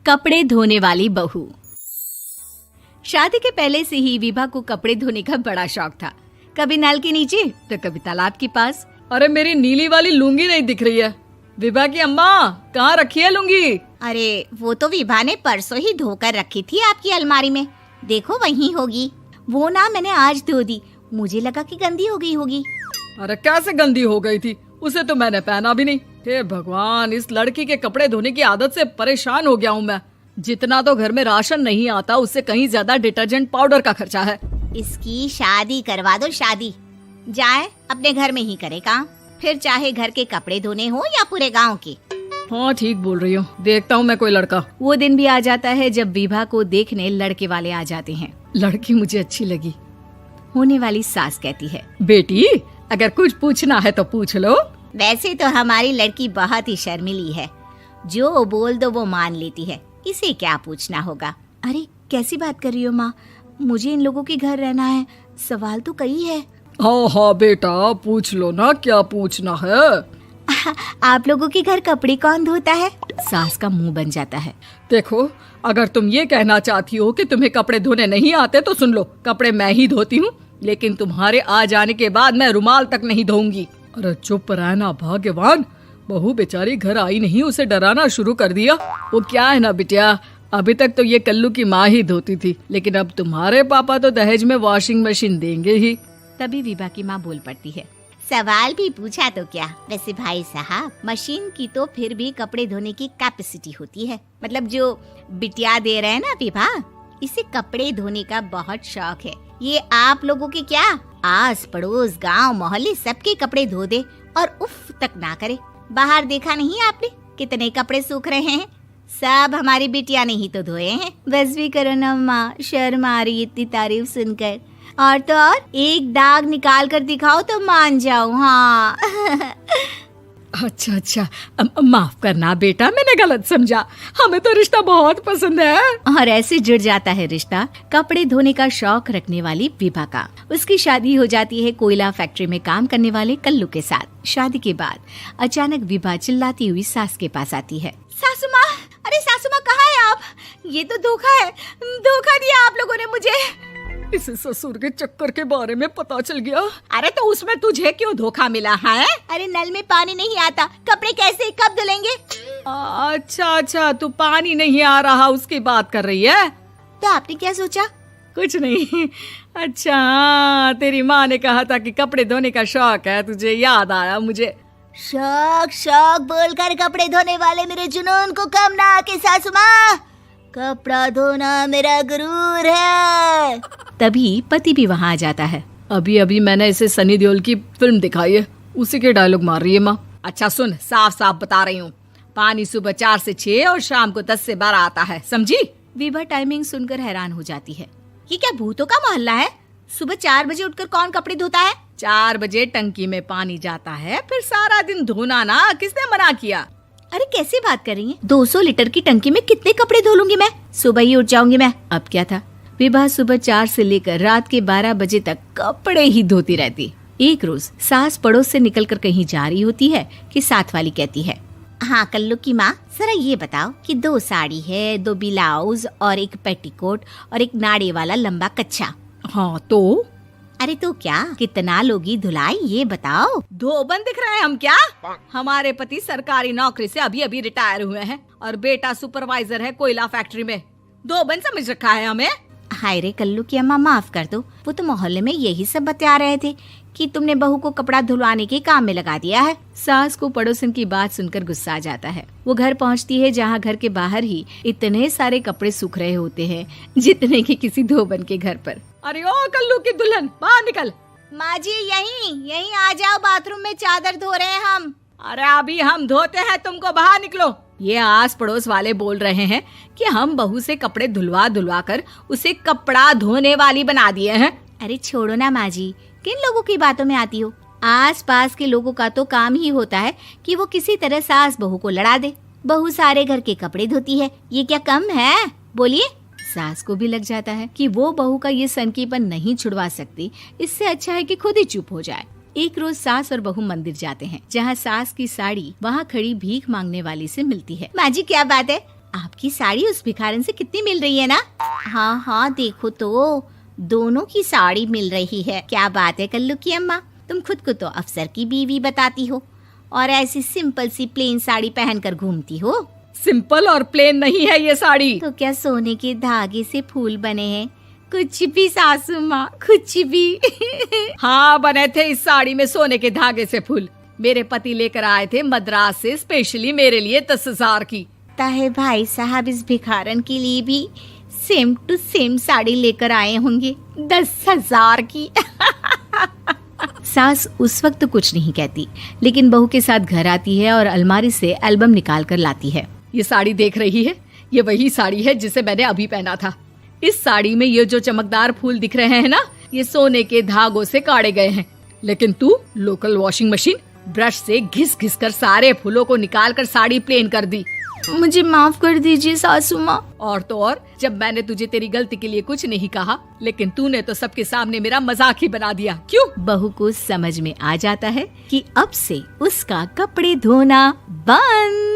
कपड़े धोने वाली बहू। शादी के पहले से ही विभा को कपड़े धोने का बड़ा शौक था। कभी नल के नीचे तो कभी तालाब के पास। अरे मेरी नीली वाली लुंगी नहीं दिख रही है। विभा की अम्मा, कहाँ रखी है लुंगी? अरे वो तो विभा ने परसों ही धोकर रखी थी आपकी अलमारी में, देखो वहीं होगी। वो ना मैंने आज धो दी, मुझे लगा कि गंदी हो गई होगी। अरे कैसे गंदी हो गई थी? उसे तो मैंने पहना भी नहीं। हे भगवान, इस लड़की के कपड़े धोने की आदत से परेशान हो गया हूँ मैं। जितना तो घर में राशन नहीं आता, उससे कहीं ज्यादा डिटर्जेंट पाउडर का खर्चा है। इसकी शादी करवा दो, शादी जाए अपने घर में ही करे काम, फिर चाहे घर के कपड़े धोने हो या पूरे गांव के। हाँ ठीक बोल रही हूँ, देखता हूँ मैं कोई लड़का। वो दिन भी आ जाता है जब विभा को देखने लड़के वाले आ जाते हैं। लड़की मुझे अच्छी लगी। होने वाली सास कहती है, बेटी अगर कुछ पूछना है तो पूछ लो। वैसे तो हमारी लड़की बहुत ही शर्मीली है, जो बोल दो वो मान लेती है, इसे क्या पूछना होगा। अरे कैसी बात कर रही हो माँ, मुझे इन लोगों के घर रहना है, सवाल तो कई है। हाँ हाँ बेटा, पूछ लो ना, क्या पूछना है। आप लोगों के घर कपड़े कौन धोता है? सास का मुंह बन जाता है। देखो, अगर तुम ये कहना चाहती हो कि तुम्हें कपड़े धोने नहीं आते तो सुन लो, कपड़े मैं ही धोती हूँ, लेकिन तुम्हारे आ जाने के बाद मैं रुमाल तक नहीं धोऊंगी। अरे चुप रहना भाग्यवान, बहू बेचारी घर आई नहीं, उसे डराना शुरू कर दिया। वो क्या है ना बिटिया, अभी तक तो ये कल्लू की माँ ही धोती थी, लेकिन अब तुम्हारे पापा तो दहेज में वॉशिंग मशीन देंगे ही। तभी विभा की माँ बोल पड़ती है, सवाल भी पूछा तो क्या। वैसे भाई साहब, मशीन की तो फिर भी कपड़े धोने की कैपेसिटी होती है। मतलब जो बिटिया दे रहे हैं ना विभा, इसे कपड़े धोने का बहुत शौक है। ये आप लोगों के क्या, आस पड़ोस गांव मोहल्ले सबके कपड़े धो दे और उफ तक ना करे। बाहर देखा नहीं आपने कितने कपड़े सूख रहे हैं? सब हमारी बिटिया ने ही तो धोए हैं। बस भी करो ना माँ, शर्म आ रही इतनी तारीफ सुनकर। और तो और एक दाग निकाल कर दिखाओ तो मान जाऊँ। हाँ अच्छा, माफ करना बेटा, मैंने गलत समझा। हमें तो रिश्ता बहुत पसंद है। और ऐसे जुड़ जाता है रिश्ता कपड़े धोने का शौक रखने वाली विभा का। उसकी शादी हो जाती है कोयला फैक्ट्री में काम करने वाले कल्लू के साथ। शादी के बाद अचानक विभा चिल्लाती हुई सास के पास आती है। सासू माँ, अरे सासू माँ कहाँ है आप? ये तो धोखा है, धोखा दिया आप लोगों ने मुझे। इसे ससुर के चक्कर के बारे में पता चल गया। अरे तो उसमें तुझे क्यों धोखा मिला है? अरे नल में पानी नहीं आता, कपड़े कैसे कब धुलेंगे? अच्छा, तू पानी नहीं आ रहा उसकी बात कर रही है। तो आपने क्या सोचा? कुछ नहीं। अच्छा, तेरी माँ ने कहा था कि कपड़े धोने का शौक है तुझे, याद आया मुझे। शौक बोलकर कपड़े धोने वाले मेरे जुनून को कम ना आके सासू माँ, कपड़ा धोना मेरा गुरूर है। तभी पति भी वहाँ आ जाता है। अभी मैंने इसे सनी देओल की फिल्म दिखाई है, उसी के डायलॉग मार रही है माँ। अच्छा सुन, साफ साफ बता रही हूँ, पानी सुबह 4 से 6 और शाम को 10 से 12 आता है, समझी? विभा टाइमिंग सुनकर हैरान हो जाती है। ये क्या भूतों का मोहल्ला है? सुबह 4 बजे उठकर कौन कपड़े धोता है? 4 बजे टंकी में पानी जाता है, फिर सारा दिन धोना ना, किसने मना किया? अरे कैसी बात कर रही हैं? 200 लीटर की टंकी में कितने कपड़े धो लूंगी मैं? सुबह ही उठ जाऊंगी मैं। अब क्या था, विभा सुबह 4 से लेकर रात के 12 बजे तक कपड़े ही धोती रहती। एक रोज सास पड़ोस से निकलकर कहीं जा रही होती है कि साथ वाली कहती है, हाँ कल्लू की माँ, जरा ये बताओ कि 2 साड़ी है, 2 ब्लाउज और एक पेटीकोट और एक नाड़े वाला लंबा कच्छा। हाँ तो? अरे तो क्या, कितना लोगी धुलाई ये बताओ। धोबन दिख रहे हैं हम क्या? हमारे पति सरकारी नौकरी से अभी रिटायर हुए हैं और बेटा सुपरवाइजर है कोयला फैक्ट्री में। धोबन समझ रखा है हमें? हाय रे कल्लू की अम्मा, माफ कर दो, वो तो मोहल्ले में यही सब बता रहे थे कि तुमने बहू को कपड़ा धुलवाने के काम में लगा दिया है। सास को पड़ोसन की बात सुनकर गुस्सा आ जाता है। वो घर पहुंचती है जहां घर के बाहर ही इतने सारे कपड़े सूख रहे होते हैं जितने कि किसी धोबन के घर पर। अरे ओ कल्लू की दुल्हन, बाहर निकल। माँ जी यहीं आ जाओ, बाथरूम में चादर धो रहे हैं हम। अरे अभी हम धोते हैं, तुमको बाहर निकलो। ये आस पड़ोस वाले बोल रहे हैं कि हम बहू से कपड़े धुलवा कर उसे कपड़ा धोने वाली बना दिए हैं। अरे छोड़ो ना माँ जी, किन लोगों की बातों में आती हो? आस पास के लोगों का तो काम ही होता है कि वो किसी तरह सास बहू को लड़ा दे। बहू सारे घर के कपड़े धोती है, ये क्या कम है? बोलिए। सास को भी लग जाता है कि वो बहू का ये सनकीपन नहीं छुड़वा सकती, इससे अच्छा है कि खुद ही चुप हो जाए। एक रोज सास और बहू मंदिर जाते हैं, जहाँ सास की साड़ी वहाँ खड़ी भीख मांगने वाली से मिलती है। माँ जी क्या बात है, आपकी साड़ी उस भिखारन से कितनी मिल रही है ना? हाँ हाँ देखो तो दोनों की साड़ी मिल रही है। क्या बात है कल्लू की अम्मा, तुम खुद को तो अफसर की बीवी बताती हो और ऐसी सिंपल सी प्लेन साड़ी पहनकर घूमती हो। सिंपल और प्लेन नहीं है ये साड़ी। तो क्या सोने के धागे से फूल बने हैं? कुछ भी सासू माँ, कुछ भी। हाँ बने थे इस साड़ी में सोने के धागे से फूल। मेरे पति लेकर आए थे मद्रास से स्पेशली मेरे लिए 10,000 की। ताहे भाई साहब इस भिखारन के लिए भी सेम टू सेम साड़ी लेकर आए होंगे 10,000 की। सास उस वक्त तो कुछ नहीं कहती, लेकिन बहू के साथ घर आती है और अलमारी से एल्बम निकाल कर लाती है। ये साड़ी देख रही है, ये वही साड़ी है जिसे मैंने अभी पहना था। इस साड़ी में ये जो चमकदार फूल दिख रहे हैं ना, ये सोने के धागों से काढ़े गए हैं। लेकिन तू लोकल वॉशिंग मशीन ब्रश से घिस घिस कर सारे फूलों को निकाल कर साड़ी प्लेन कर दी। मुझे माफ कर दीजिए सासू माँ। और तो और, जब मैंने तुझे तेरी गलती के लिए कुछ नहीं कहा, लेकिन तूने तो सबके सामने मेरा मजाक ही बना दिया। क्यों? बहू को समझ में आ जाता है कि अब से उसका कपड़े धोना बंद।